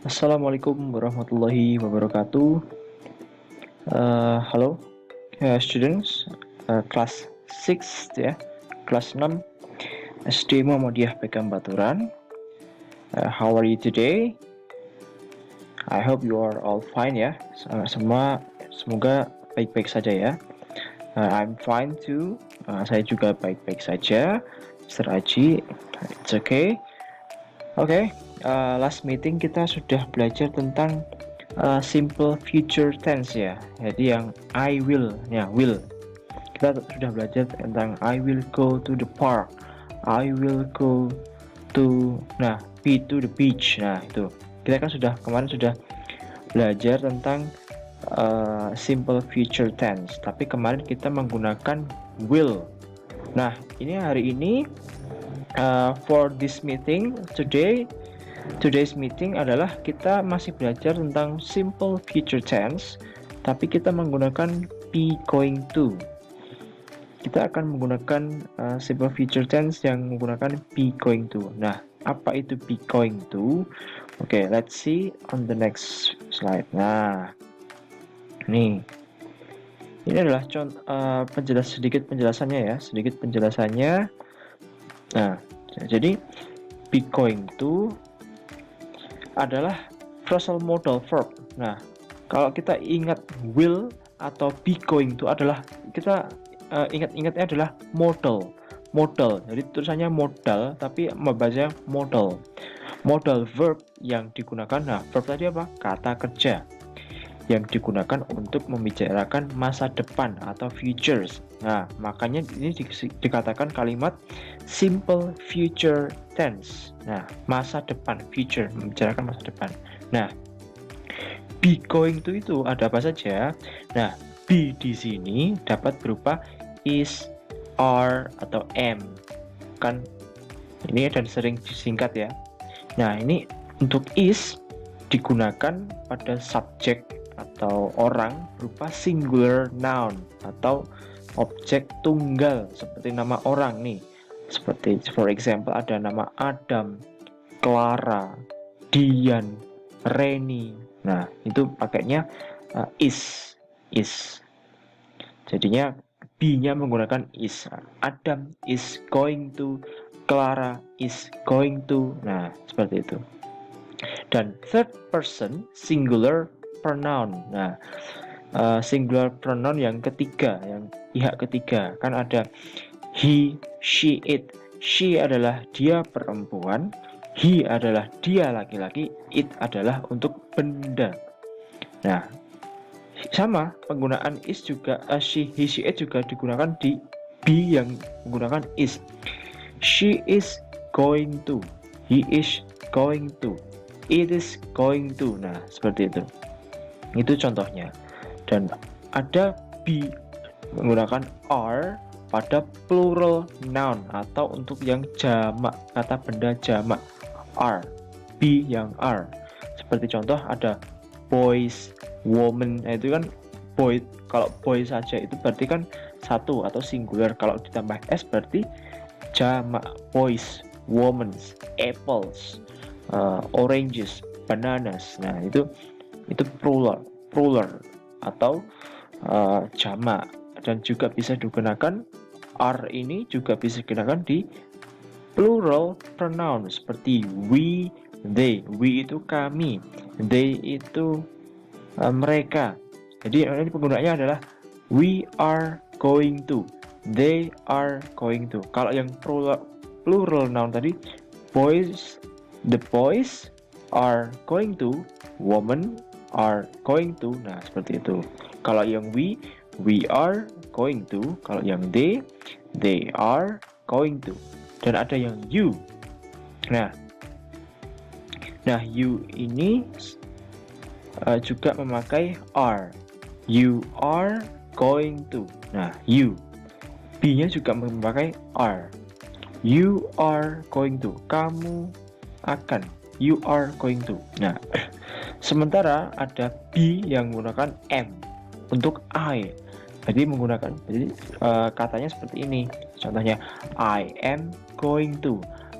Assalamualaikum warahmatullahi wabarakatuh. Halo, students, kelas 6 ya, kelas 6 SD Muhammadiyah Pekam Baturan. How are you today? I hope you are all fine ya. Semoga baik-baik saja ya. I'm fine too. Saya juga baik-baik saja. Mr. Aji, it's okay. Oke, last meeting kita sudah belajar tentang simple future tense ya. Jadi yang I will, ya will. Kita sudah belajar tentang I will go to the park, I will go to, be to the beach. Nah itu kita kan kemarin sudah belajar tentang simple future tense. Tapi kemarin kita menggunakan will. Nah ini hari ini for this meeting today's meeting adalah kita masih belajar tentang simple future tense, tapi kita menggunakan be going to. Kita akan menggunakan simple future tense yang menggunakan be going to. Nah, apa itu be going to? Oke, let's see on the next slide. Nah, ini adalah sedikit penjelasannya ya, Nah, jadi be going to adalah phrasal modal verb. Nah, kalau kita ingat will atau be going to adalah kita ingat-ingatnya adalah modal. Jadi tulisannya modal tapi membacanya modal verb yang digunakan. Nah, verb tadi apa? Kata kerja yang digunakan untuk membicarakan masa depan atau futures. Nah, makanya ini dikatakan kalimat simple future tense. Nah, masa depan, future, membicarakan masa depan. Nah, be going to itu ada apa saja? Nah, be di sini dapat berupa is, are, atau am. Kan ini dan sering disingkat ya. Nah, ini untuk is digunakan pada subjek atau orang berupa singular noun atau objek tunggal seperti nama orang nih. Seperti for example ada nama Adam, Clara, Dian, Reni. Nah, itu pakainya is. Jadinya be-nya menggunakan is. Adam is going to, Clara is going to. Nah, seperti itu. Dan third person singular pronoun. Nah, singular pronoun yang ketiga, yang pihak ketiga, kan ada he, she, it. She adalah dia perempuan, he adalah dia laki-laki, it adalah untuk benda. Nah, sama penggunaan is juga, she, he, she, it juga digunakan di be yang menggunakan is. She is going to, he is going to, it is going to. Nah, seperti itu. Itu contohnya. Dan ada be menggunakan are pada plural noun atau untuk yang jamak, kata benda jamak are, be yang are. Seperti contoh ada boys, woman. Nah, itu kan boy, kalau boy saja itu berarti kan satu atau singular. Kalau ditambah s berarti jamak, boys, women, apples, oranges, bananas. Nah, itu plural atau jamak, dan juga bisa digunakan are ini juga bisa digunakan di plural pronoun seperti we, they. We itu kami, they itu mereka. Jadi ini penggunaannya adalah we are going to, they are going to. Kalau yang plural noun tadi boys, the boys are going to, women are going to. Nah, seperti itu. Kalau yang we are going to. Kalau yang they are going to. Dan ada yang you. Nah you ini juga memakai are. You are going to. Nah, you be-nya juga memakai are. You are going to. Kamu akan. You are going to. Nah, sementara ada be yang menggunakan am untuk I. Jadi katanya seperti ini. Contohnya I am going to.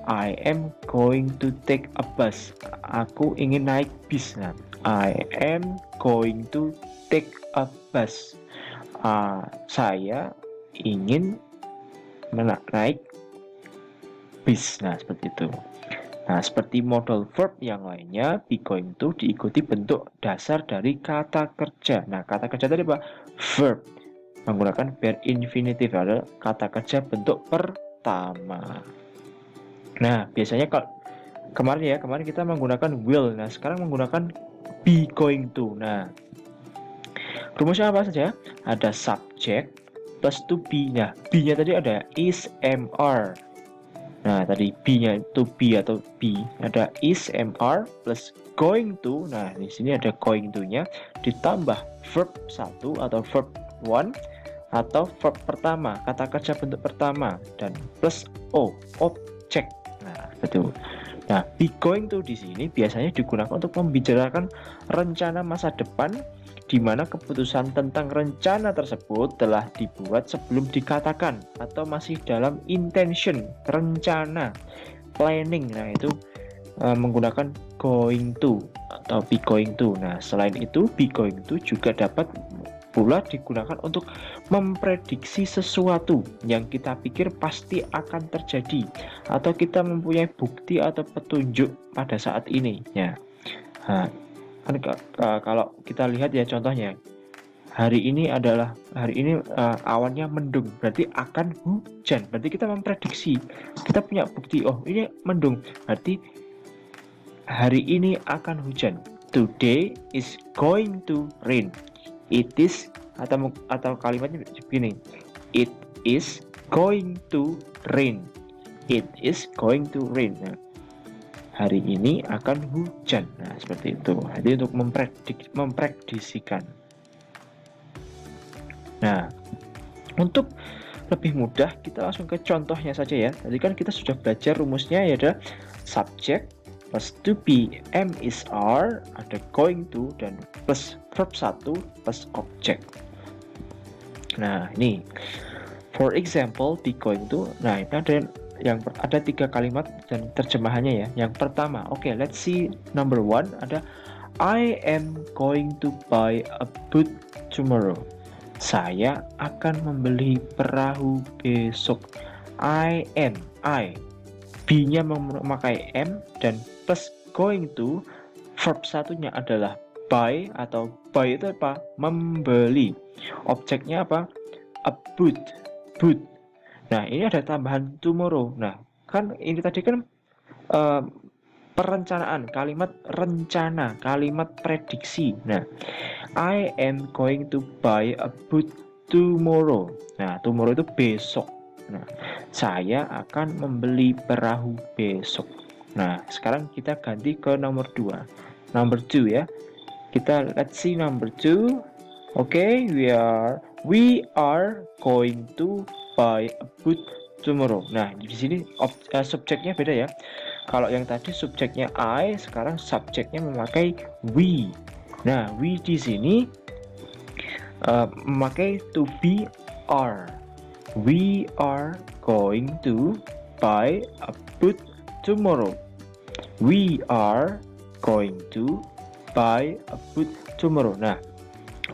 I am going to take a bus. Aku ingin naik bis. Nah, I am going to take a bus. Saya ingin naik bis. Nah, seperti itu. Nah, seperti modal verb yang lainnya, be going to diikuti bentuk dasar dari kata kerja. Nah, kata kerja tadi apa? Verb. Menggunakan verb infinitive, adalah kata kerja bentuk pertama. Nah, biasanya kalau kemarin kita menggunakan will. Nah, sekarang menggunakan be going to. Nah, rumusnya apa saja? Ada subject plus to be. Nah, be-nya tadi ada is, am, are. Nah, tadi be-nya to be atau be ada is, am, are plus going to. Nah, di sini ada going to-nya ditambah verb 1 atau verb 1 atau verb pertama, kata kerja bentuk pertama, dan plus o, object. Nah, betul. Nah, be going to di sini biasanya digunakan untuk membicarakan rencana masa depan, di mana keputusan tentang rencana tersebut telah dibuat sebelum dikatakan atau masih dalam intention, rencana, planning. Nah, itu menggunakan going to atau be going to. Nah, selain itu be going to juga dapat pula digunakan untuk memprediksi sesuatu yang kita pikir pasti akan terjadi atau kita mempunyai bukti atau petunjuk pada saat ini ya. Nah, kalau kita lihat ya contohnya, hari ini awannya mendung, berarti akan hujan. Berarti kita memprediksi, kita punya bukti, oh ini mendung, berarti hari ini akan hujan. Today is going to rain. It is atau kalimatnya begini, it is going to rain. It is going to rain. Nah, hari ini akan hujan. Nah, seperti itu. Jadi untuk memprediksikan. Nah, untuk lebih mudah kita langsung ke contohnya saja ya. Tadi kan kita sudah belajar rumusnya, ya ada subject plus to be, am is are, ada going to, dan plus verb 1 plus object. Nah, ini for example be going to. Nah, ini ada 3 kalimat dan terjemahannya ya. Yang pertama, oke, let's see number 1, ada I am going to buy a boat tomorrow. Saya akan membeli perahu besok. I, be-nya memakai am dan plus going to, verb satunya adalah buy, atau buy itu apa? Membeli. Objeknya apa? A boot. Nah, ini ada tambahan tomorrow. Nah, kan ini tadi kan perencanaan, kalimat rencana, kalimat prediksi. Nah, I am going to buy a boat tomorrow. Nah, tomorrow itu besok. Nah, saya akan membeli perahu besok. Nah, sekarang kita ganti ke nomor 2. Number 2 ya. Kita let's see number 2. Okay, we are going to buy a boat tomorrow. Nah, di sini subjeknya beda ya. Kalau yang tadi subjeknya I, sekarang subjeknya memakai we. Nah, we di sini memakai to be are. We are going to buy a boat tomorrow. We are going to buy a boat tomorrow. Nah,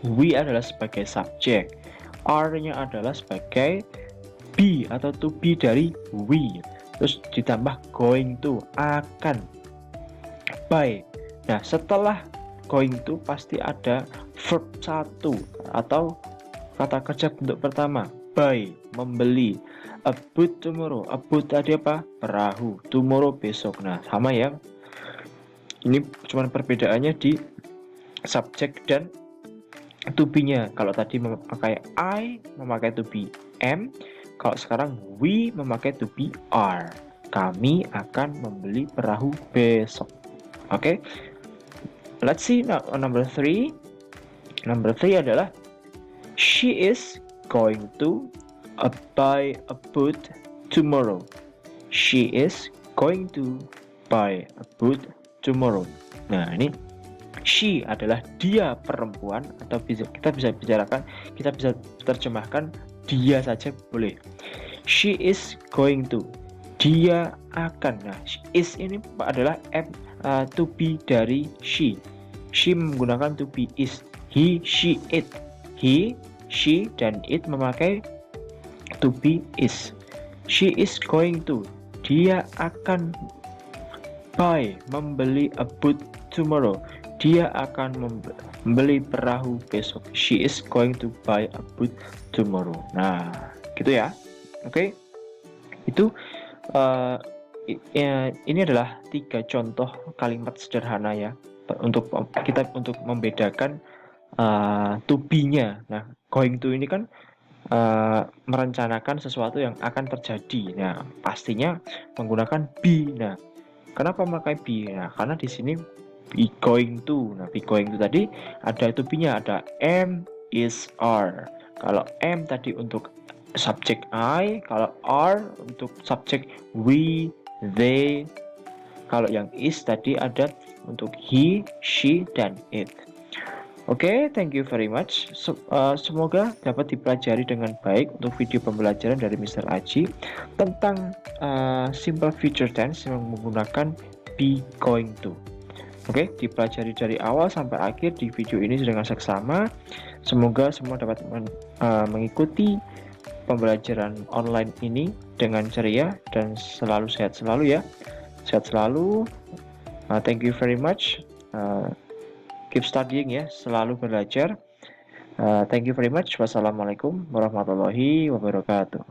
we adalah sebagai subjek, are-nya adalah sebagai be atau to be dari we. Terus ditambah going to, akan, buy. Nah, setelah going to pasti ada verb 1 atau kata kerja bentuk pertama, buy, membeli. A boat tomorrow, a boat tadi apa? Perahu. Tomorrow besok. Nah, sama ya. Ini cuma perbedaannya di subjek dan to be-nya. Kalau tadi memakai I, memakai to be am. Kalau sekarang we memakai to be are. Kami akan membeli perahu besok. Oke. Let's see number 3. Number 3 adalah she is going to buy a boat tomorrow. She is going to buy a boat tomorrow. Nah, ini she adalah dia perempuan, atau kita bisa terjemahkan dia saja boleh. She is going to. Dia akan. Nah, is ini adalah to be dari she. She menggunakan to be is. He, she, it. He, she, dan it memakai to be is. She is going to. Dia akan membeli a boat tomorrow. Dia akan membeli perahu besok. She is going to buy a boat tomorrow. Nah, gitu ya. Oke. Itu ini adalah 3 contoh kalimat sederhana ya untuk membedakan to be-nya. Nah, going to ini kan merencanakan sesuatu yang akan terjadi. Nah, pastinya menggunakan be. Nah, kenapa memakai be? Nah, karena di sini be going to. Nah, be going to tadi ada to be-nya, ada am, is, are. Kalau am tadi untuk subjek I, kalau are untuk subjek we, they. Kalau yang is tadi ada untuk he, she, dan it. Oke, thank you very much. Semoga dapat dipelajari dengan baik untuk video pembelajaran dari Mr. Aji tentang simple future tense yang menggunakan be going to. Oke, dipelajari dari awal sampai akhir di video ini dengan seksama. Semoga semua dapat mengikuti pembelajaran online ini dengan ceria dan selalu sehat selalu ya. Sehat selalu. Thank you very much. Keep studying ya, selalu belajar. Thank you very much. Wassalamualaikum warahmatullahi wabarakatuh.